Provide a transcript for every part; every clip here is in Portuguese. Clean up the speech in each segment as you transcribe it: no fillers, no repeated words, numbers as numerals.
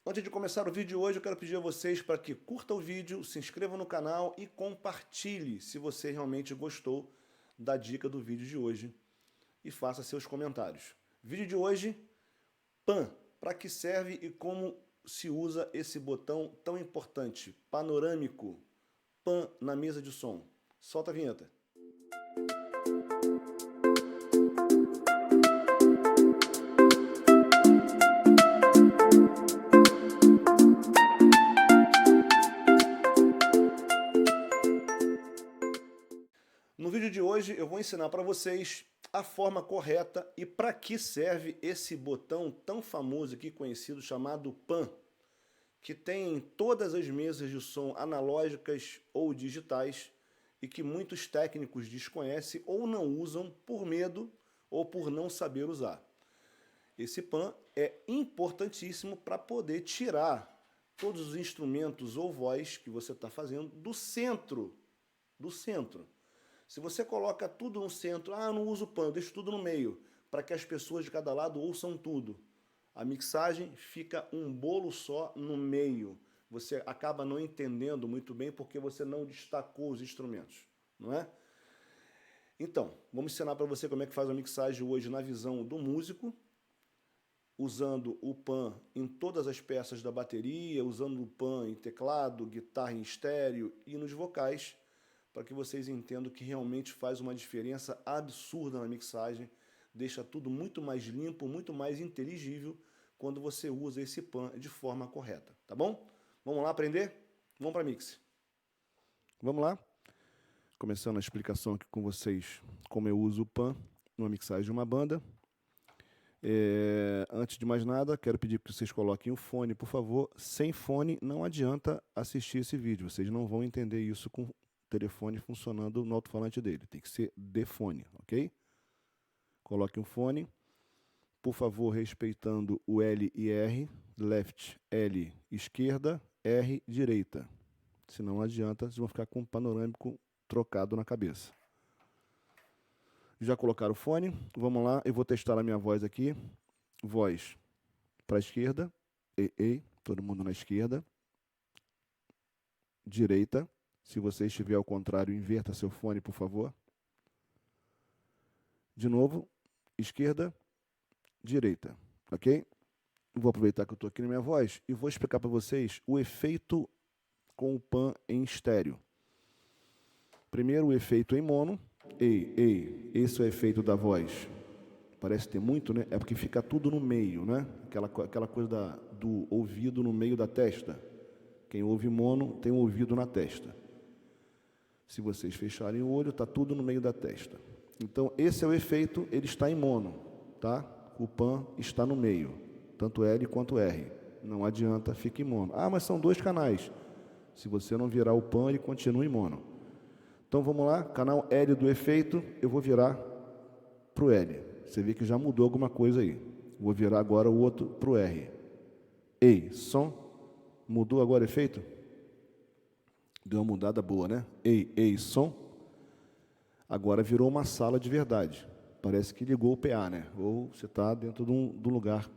Antes de começar o vídeo de hoje, eu quero pedir a vocês para que curta o vídeo, se inscreva no canal e compartilhe se você realmente gostou da dica do vídeo de hoje e faça seus comentários. Vídeo de hoje, PAN. Para que serve e como se usa esse botão tão importante, panorâmico, PAN na mesa de som. Solta a vinheta. No vídeo de hoje eu vou ensinar para vocês a forma correta e para que serve esse botão tão famoso aqui conhecido chamado PAN, que tem em todas as mesas de som analógicas ou digitais e que muitos técnicos desconhecem ou não usam por medo ou por não saber usar. Esse PAN é importantíssimo para poder tirar todos os instrumentos ou voz que você está fazendo do centro. Se você coloca tudo no centro, não uso PAN, eu deixo tudo no meio, para que as pessoas de cada lado ouçam tudo. A mixagem fica um bolo só no meio. Você acaba não entendendo muito bem porque você não destacou os instrumentos, não é? Então, vamos ensinar para você como é que faz a mixagem hoje na visão do músico, usando o PAN em todas as peças da bateria, usando o PAN em teclado, guitarra em estéreo e nos vocais, para que vocês entendam que realmente faz uma diferença absurda na mixagem, deixa tudo muito mais limpo, muito mais inteligível quando você usa esse PAN de forma correta, tá bom? Vamos lá aprender? Vamos para mix. Vamos lá? Começando a explicação aqui com vocês como eu uso o PAN numa mixagem de uma banda. Antes de mais nada, quero pedir que vocês coloquem o fone, por favor. Sem fone não adianta assistir esse vídeo, vocês não vão entender isso com telefone funcionando no alto-falante dele. Tem que ser de fone, ok? Coloque um fone. Por favor, respeitando o L e R. Left, L, esquerda, R, direita. Senão não adianta, vocês vão ficar com um panorâmico trocado na cabeça. Já colocaram o fone? Vamos lá, eu vou testar a minha voz aqui. Voz para a esquerda. Ei, todo mundo na esquerda. Direita. Se você estiver ao contrário, inverta seu fone, por favor. De novo, esquerda, direita, ok? Vou aproveitar que eu estou aqui na minha voz e vou explicar para vocês o efeito com o PAN em estéreo. Primeiro, o efeito em mono. Ei, esse é o efeito da voz. Parece ter muito, né? É porque fica tudo no meio, né? Aquela coisa do ouvido no meio da testa. Quem ouve mono tem o ouvido na testa. Se vocês fecharem o olho, está tudo no meio da testa. Então, esse é o efeito, ele está em mono, tá? O PAN está no meio, tanto L quanto R. Não adianta, fica em mono. Mas são dois canais. Se você não virar o PAN, ele continua em mono. Então, vamos lá, canal L do efeito, eu vou virar para o L. Você vê que já mudou alguma coisa aí. Vou virar agora o outro para o R. Ei, som. Mudou agora o efeito? Deu uma mudada boa, né? Ei, som. Agora virou uma sala de verdade. Parece que ligou o PA, né? Ou você está dentro de um lugar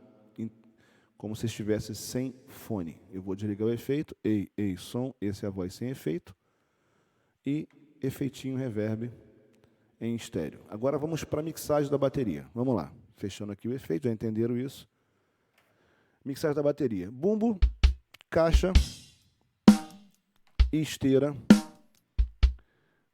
como se estivesse sem fone. Eu vou desligar o efeito. Ei, som. Essa é a voz sem efeito. E efeitinho reverb em estéreo. Agora vamos para a mixagem da bateria. Vamos lá. Fechando aqui o efeito, já entenderam isso? Mixagem da bateria. Bumbo, caixa e esteira.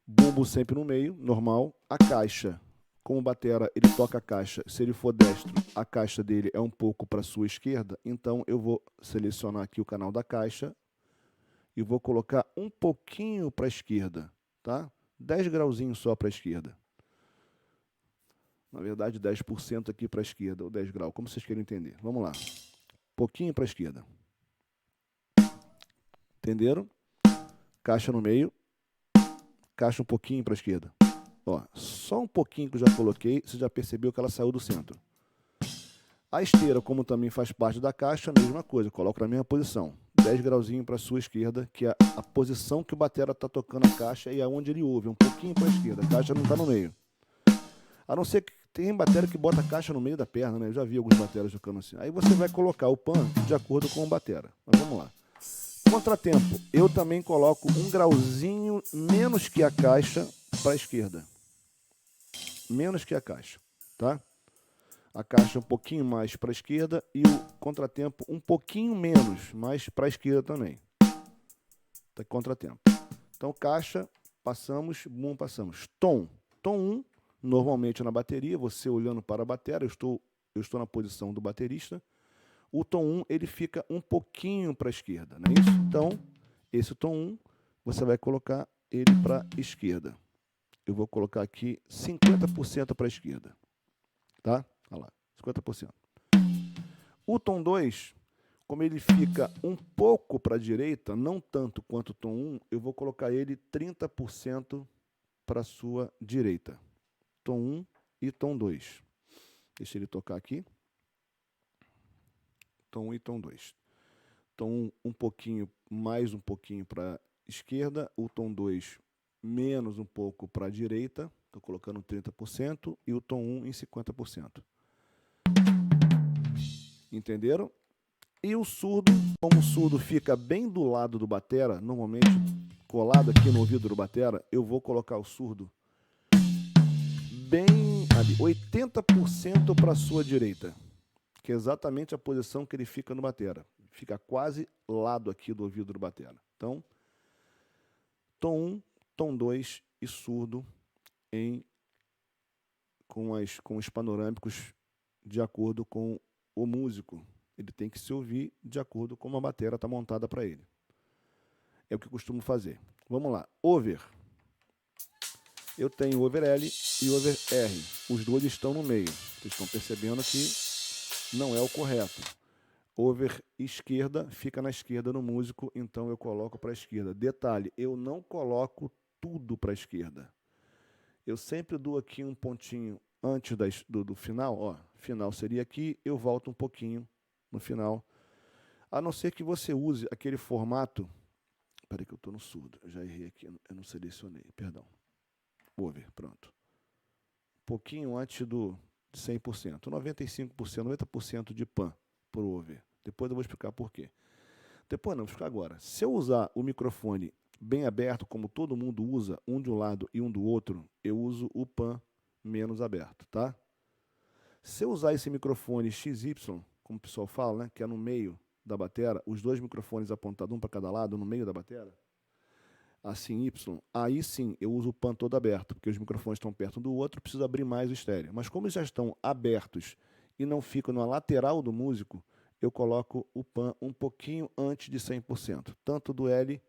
Bumbo sempre no meio, normal. A caixa, como o batera, ele toca a caixa. Se ele for destro, a caixa dele é um pouco para a sua esquerda. Então, eu vou selecionar aqui o canal da caixa e vou colocar um pouquinho para a esquerda, tá? 10 grauzinhos só para a esquerda. Na verdade, 10% aqui para a esquerda, ou 10 graus, como vocês querem entender. Vamos lá. Pouquinho para a esquerda. Entenderam? Caixa no meio. Caixa um pouquinho para a esquerda. Ó, só um pouquinho que eu já coloquei, você já percebeu que ela saiu do centro. A esteira, como também faz parte da caixa, a mesma coisa, coloco na mesma posição. 10 grauzinhos para a sua esquerda, que é a posição que o batera está tocando a caixa e aonde ele ouve, um pouquinho para a esquerda. A caixa não está no meio. A não ser que Tem bateria que bota a caixa no meio da perna, né? Eu já vi alguns bateras tocando assim. Aí você vai colocar o pan de acordo com o batera. Mas vamos lá. Contratempo, eu também coloco um grauzinho menos que a caixa para a esquerda. Menos que a caixa, tá? A caixa um pouquinho mais para a esquerda e o contratempo um pouquinho menos, mais para a esquerda também. Tá, contratempo. Então, caixa, passamos, boom, passamos. Tom. Tom 1, normalmente na bateria, você olhando para a bateria, eu estou na posição do baterista. O tom 1, ele fica um pouquinho para a esquerda, não é isso? Então, esse tom 1, você vai colocar ele para a esquerda. Eu vou colocar aqui 50% para a esquerda. Tá? Olha lá, 50%. O tom 2, como ele fica um pouco para a direita, não tanto quanto o tom 1, eu vou colocar ele 30% para a sua direita. Tom 1 e tom 2. Deixa ele tocar aqui. Tom 1 e tom 2. Tom 1 um pouquinho, mais um pouquinho para a esquerda. O tom 2 menos um pouco para a direita. Estou colocando 30%. E o tom 1 em 50%. Entenderam? E o surdo, como o surdo fica bem do lado do batera, normalmente colado aqui no ouvido do batera, eu vou colocar o surdo bem ali, 80% para a sua direita, que é exatamente a posição que ele fica no batera. Fica quase lado aqui do ouvido do batera. Então, tom 1, tom 2 e surdo com os panorâmicos de acordo com o músico. Ele tem que se ouvir de acordo com como a bateria está montada para ele. É o que eu costumo fazer. Vamos lá. Over. Eu tenho over L e over R. Os dois estão no meio. Vocês estão percebendo que não é o correto. Over esquerda fica na esquerda no músico, então eu coloco para a esquerda. Detalhe, eu não coloco tudo para a esquerda. Eu sempre dou aqui um pontinho antes do final. Ó, final seria aqui, eu volto um pouquinho no final. A não ser que você use aquele formato... Espera aí que eu estou no surdo, eu já errei aqui, eu não selecionei, perdão. Over, pronto. Um pouquinho antes do 100%, 95%, 90% de pan por over. Depois eu vou explicar por quê. Depois não, vou explicar agora. Se eu usar o microfone bem aberto, como todo mundo usa, um de um lado e um do outro, eu uso o pan menos aberto, tá? Se eu usar esse microfone XY, como o pessoal fala, né, que é no meio da bateria, os dois microfones apontados um para cada lado, no meio da bateria, assim Y, aí sim eu uso o pan todo aberto, porque os microfones estão perto um do outro, preciso abrir mais o estéreo. Mas como eles já estão abertos e não ficam na lateral do músico, eu coloco o pan um pouquinho antes de 100%, tanto do L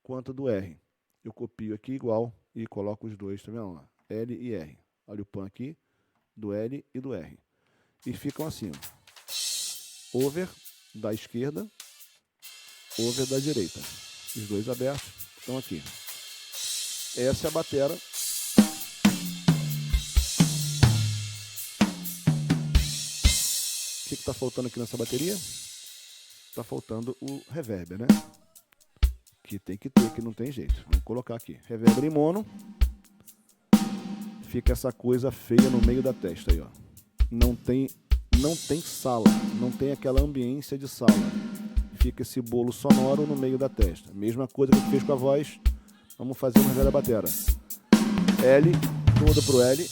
quanto do R. Eu copio aqui igual e coloco os dois, tá vendo lá? L e R. Olha o pan aqui, do L e do R. E ficam assim, ó. Over da esquerda, over da direita. Os dois abertos estão aqui. Essa é a bateria. O que está faltando aqui nessa bateria? Está faltando o reverb, né? Que tem que ter, que não tem jeito. Vamos colocar aqui. Reverb em mono. Fica essa coisa feia no meio da testa aí, ó. Não tem sala, não tem aquela ambiência de sala. Fica esse bolo sonoro no meio da testa. Mesma coisa que eu fiz com a voz. Vamos fazer uma velha batera. L toda pro L,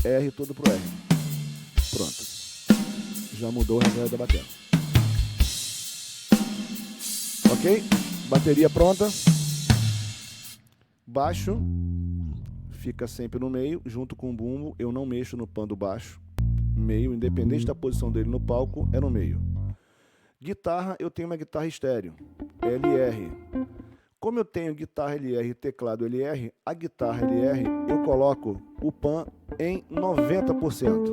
R todo pro R. Pronto. Já mudou o reverb da bateria. Ok? Bateria pronta. Baixo fica sempre no meio, junto com o bumbo. Eu não mexo no pan do baixo. Meio, independente da posição dele no palco, é no meio. Guitarra, eu tenho uma guitarra estéreo, LR. Como eu tenho guitarra LR e teclado LR, a guitarra LR eu coloco o pan em 90%.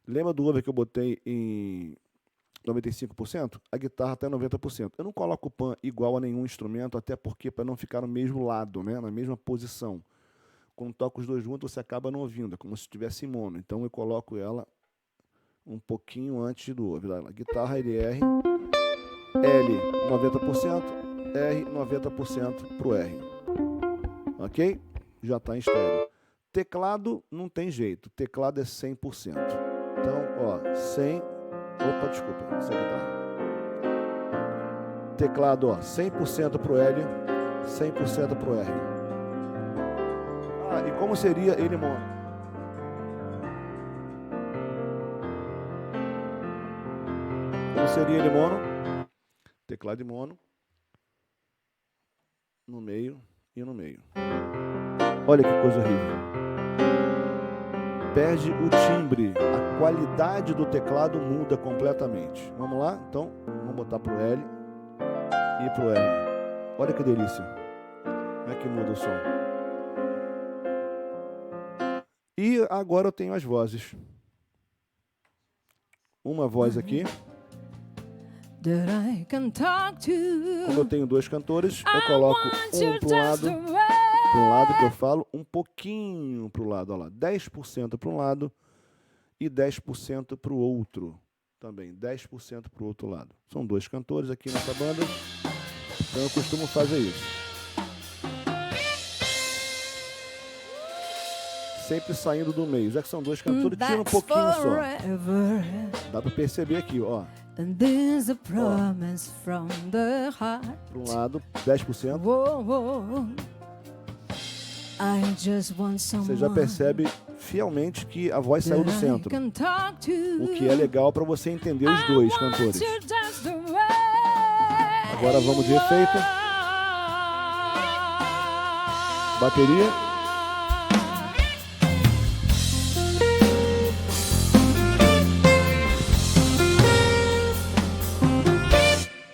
Lembra do over que eu botei em 95%? A guitarra está em 90%. Eu não coloco o pan igual a nenhum instrumento, até porque para não ficar no mesmo lado, né? Na mesma posição. Quando toca os dois juntos, você acaba não ouvindo, é como se estivesse em mono. Então eu coloco ela um pouquinho antes do over. Guitarra LR, L 90%, R 90% pro R. Ok? Já está em estéreo. Teclado não tem jeito, teclado é 100%. Então, ó, 100... Opa, desculpa, isso aqui tá. Teclado, ó, 100% pro L, 100% pro R. Ah, e como seria ele mono? Como seria ele mono? Teclado de mono. No meio e no meio. Olha que coisa horrível. Perde o timbre, a qualidade do teclado muda completamente. Vamos lá? Então, vamos botar pro L e pro R. Olha que delícia. Como é que muda o som? E agora eu tenho as vozes. Uma voz aqui. Como eu tenho dois cantores, eu coloco um para um lado que eu falo, um pouquinho para o lado, olha lá, 10% para um lado e 10% para o outro, também 10% para o outro lado. São dois cantores aqui nessa banda, então eu costumo fazer isso. Sempre saindo do meio, já que são dois cantores, tira um pouquinho só. Dá para perceber aqui, ó. And there's a promise from the heart. Para um lado, 10%. Whoa, I just want Você já percebe fielmente que a voz saiu do centro. O que é legal para você entender os dois cantores. Agora vamos de efeito. Bateria.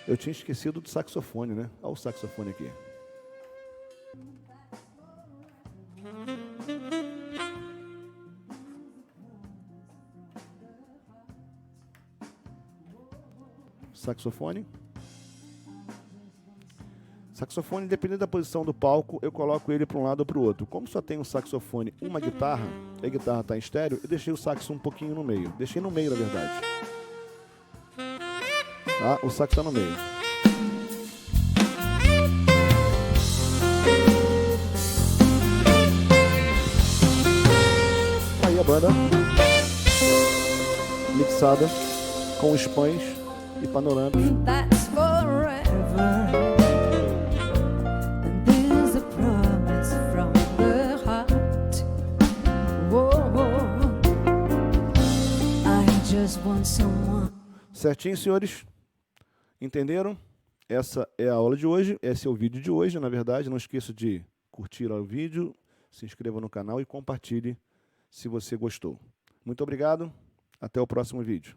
Eu tinha esquecido do saxofone, né? Olha o saxofone aqui. Saxofone. Saxofone, dependendo da posição do palco, eu coloco ele para um lado ou para o outro. Como só tem um saxofone e uma guitarra, e a guitarra está em estéreo, eu deixei o sax um pouquinho no meio. Deixei no meio, na verdade. Tá? O sax está no meio. Aí a banda mixada com os pães e panorâmicos. That's forever. And there's a promise from the heart. Whoa, I just want someone. Certinho, senhores? Entenderam? Essa é a aula de hoje, esse é o vídeo de hoje, na verdade. Não esqueça de curtir o vídeo, se inscreva no canal e compartilhe se você gostou. Muito obrigado, até o próximo vídeo.